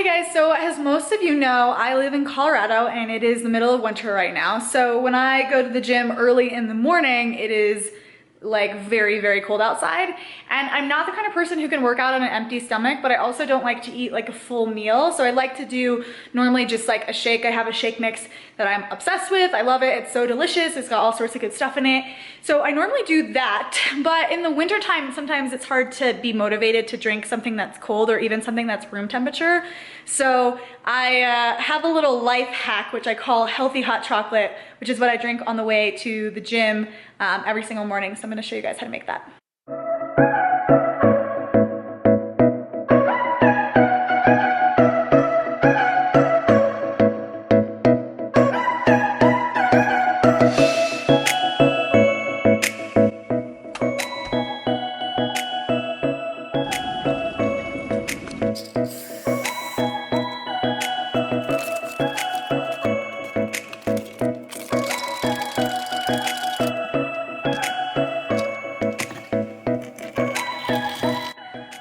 Hi guys, so as most of you know, I live in Colorado and it is the middle of winter right now. So when I go to the gym early in the morning, it is like very, very cold outside. And I'm not the kind of person who can work out on an empty stomach, but I also don't like to eat like a full meal. So I like to do normally just like a shake. I have a shake mix that I'm obsessed with. I love it. It's so delicious. It's got all sorts of good stuff in it. So I normally do that, but in the wintertime, sometimes it's hard to be motivated to drink something that's cold or even something that's room temperature. So I have a little life hack, which I call healthy hot chocolate, which is what I drink on the way to the gym every single morning. So I'm gonna show you guys how to make that.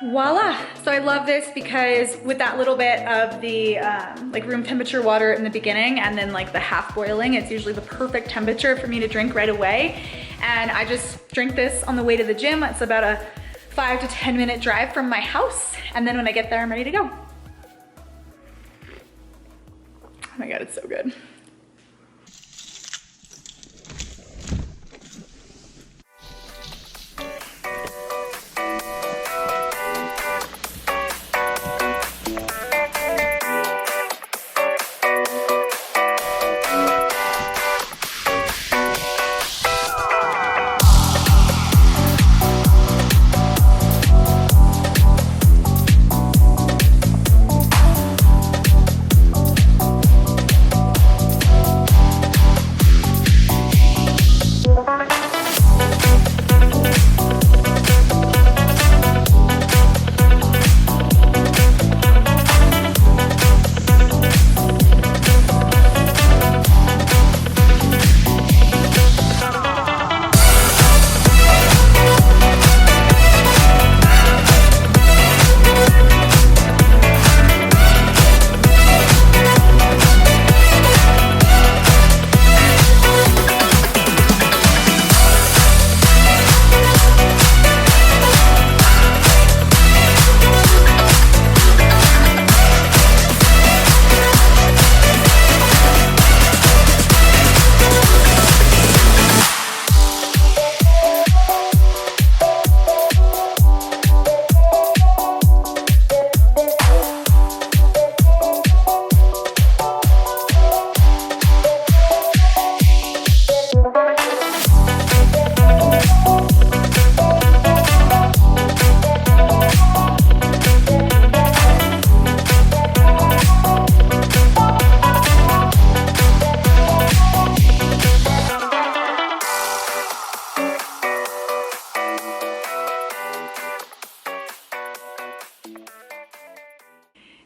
Voila! So I love this because with that little bit of the like room temperature water in the beginning and then like the half boiling, it's usually the perfect temperature for me to drink right away. And I just drink this on the way to the gym. It's about a 5 to 10 minute drive from my house. And then when I get there, I'm ready to go. Oh my God, it's so good.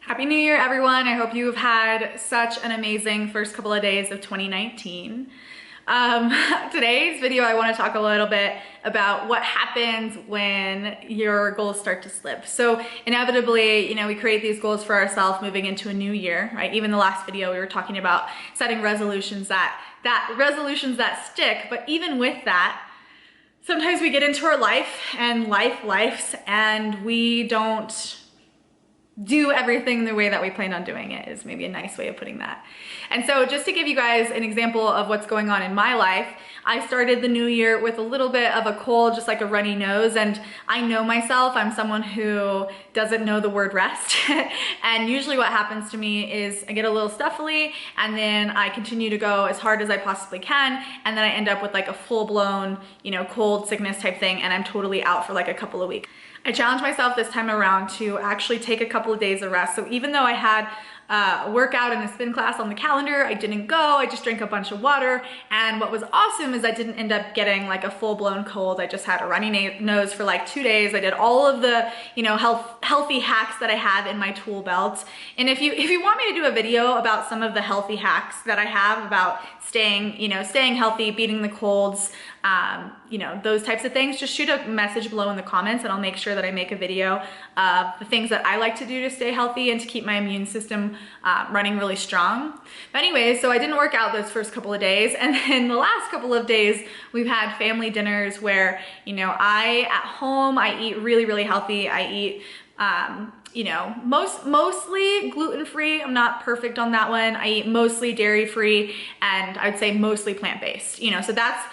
Happy New Year, everyone. I hope you've had such an amazing first couple of days of 2019. Today's video, I want to talk a little bit about what happens when your goals start to slip. So inevitably, you know, we create these goals for ourselves moving into a new year, right? Even the last video, we were talking about setting resolutions that stick. But even with that, sometimes we get into our life and lifes and we don't do everything the way that we planned on doing it, is maybe a nice way of putting that. And so just to give you guys an example of what's going on in my life, I started the new year with a little bit of a cold, just like a runny nose. And I know myself, I'm someone who doesn't know the word rest. And usually what happens to me is I get a little stuffily and then I continue to go as hard as I possibly can. And then I end up with like a full blown, you know, cold sickness type thing. And I'm totally out for like a couple of weeks. I challenged myself this time around to actually take a couple of days of rest. So even though I had a workout and a spin class on the calendar. I didn't go, I just drank a bunch of water. And what was awesome is I didn't end up getting like a full-blown cold. I just had a runny nose for like 2 days. I did all of the, you know, healthy hacks that I have in my tool belt. And if you want me to do a video about some of the healthy hacks that I have about staying, you know, staying healthy, beating the colds, you know, those types of things, just shoot a message below in the comments and I'll make sure that I make a video of the things that I like to do to stay healthy and to keep my immune system running really strong. But anyway, so I didn't work out those first couple of days, and then the last couple of days we've had family dinners where, you know, at home I eat really, really healthy. I eat you know, mostly gluten-free. I'm not perfect on that one. I eat mostly dairy-free, and I would say mostly plant-based, you know, so that's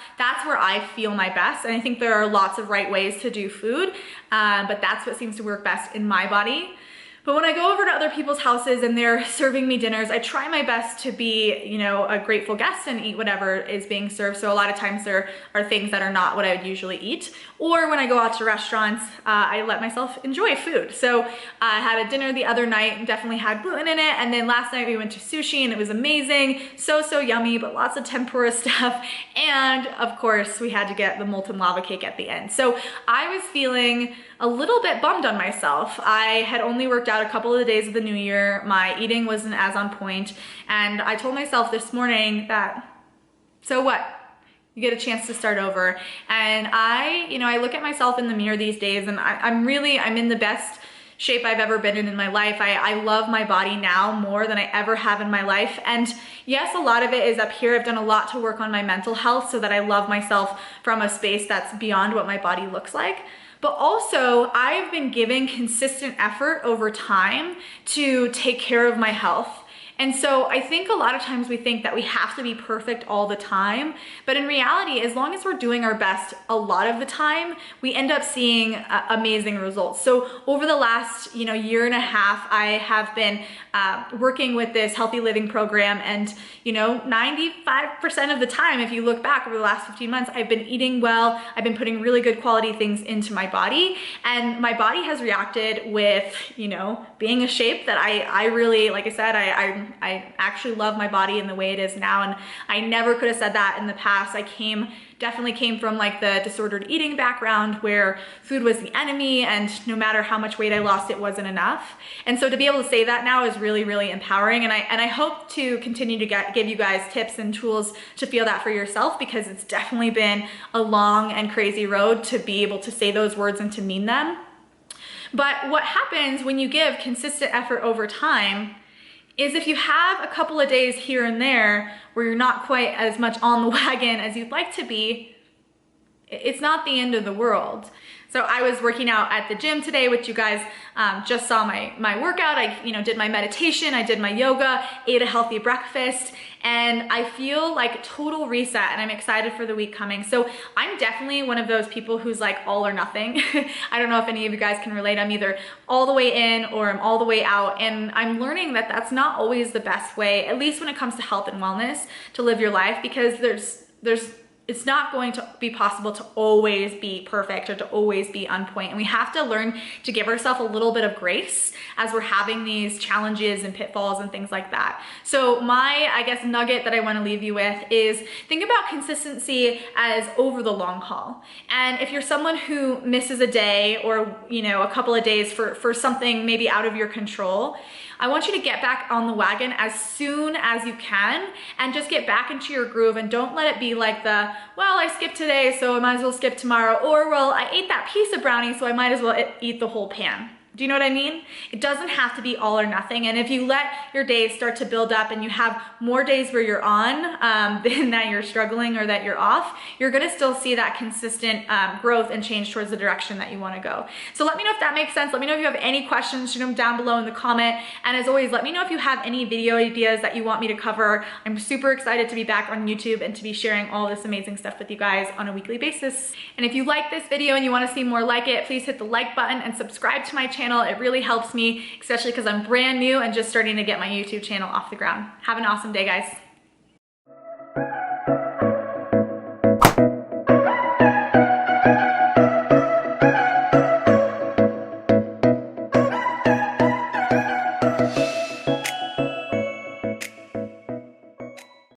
where I feel my best. And I think there are lots of right ways to do food, but that's what seems to work best in my body. But when I go over to other people's houses and they're serving me dinners, I try my best to be, you know, a grateful guest and eat whatever is being served. So a lot of times there are things that are not what I would usually eat. Or when I go out to restaurants, I let myself enjoy food. So I had a dinner the other night and definitely had gluten in it. And then last night we went to sushi and it was amazing. So yummy, but lots of tempura stuff. And of course we had to get the molten lava cake at the end. So I was feeling a little bit bummed on myself. I had only worked out a couple of the days of the new year. My eating wasn't as on point. And I told myself this morning that, so what? You get a chance to start over. And I look at myself in the mirror these days and I'm in the best shape I've ever been in my life. I love my body now more than I ever have in my life. And yes, a lot of it is up here. I've done a lot to work on my mental health so that I love myself from a space that's beyond what my body looks like. But also, I've been giving consistent effort over time to take care of my health. And so I think a lot of times we think that we have to be perfect all the time, but in reality, as long as we're doing our best a lot of the time, we end up seeing amazing results. So over the last, year and a half, I have been working with this healthy living program, and 95% of the time, if you look back over the last 15 months, I've been eating well, I've been putting really good quality things into my body, and my body has reacted with, being a shape that I really, like I said, I actually love my body in the way it is now, and I never could have said that in the past. I definitely came from like the disordered eating background where food was the enemy, and no matter how much weight I lost, it wasn't enough. And so to be able to say that now is really, really empowering, and I hope to continue to give you guys tips and tools to feel that for yourself, because it's definitely been a long and crazy road to be able to say those words and to mean them. But what happens when you give consistent effort over time is if you have a couple of days here and there where you're not quite as much on the wagon as you'd like to be, it's not the end of the world. So I was working out at the gym today, which you guys just saw my workout. I did my meditation, I did my yoga, ate a healthy breakfast, and I feel like total reset, and I'm excited for the week coming. So I'm definitely one of those people who's like all or nothing. I don't know if any of you guys can relate. I'm either all the way in or I'm all the way out, and I'm learning that that's not always the best way, at least when it comes to health and wellness, to live your life, because it's not going to be possible to always be perfect or to always be on point. And we have to learn to give ourselves a little bit of grace as we're having these challenges and pitfalls and things like that. So my, nugget that I want to leave you with is think about consistency as over the long haul. And if you're someone who misses a day or, a couple of days for something maybe out of your control, I want you to get back on the wagon as soon as you can and just get back into your groove, and don't let it be like well, I skipped today, so I might as well skip tomorrow, or well, I ate that piece of brownie, so I might as well eat the whole pan. Do you know what I mean? It doesn't have to be all or nothing. And if you let your days start to build up and you have more days where you're on than that you're struggling or that you're off, you're gonna still see that consistent growth and change towards the direction that you wanna go. So let me know if that makes sense. Let me know if you have any questions, shoot them down below in the comment. And as always, let me know if you have any video ideas that you want me to cover. I'm super excited to be back on YouTube and to be sharing all this amazing stuff with you guys on a weekly basis. And if you like this video and you wanna see more like it, please hit the like button and subscribe to my channel. It really helps me, especially because I'm brand new and just starting to get my YouTube channel off the ground. Have an awesome day, guys.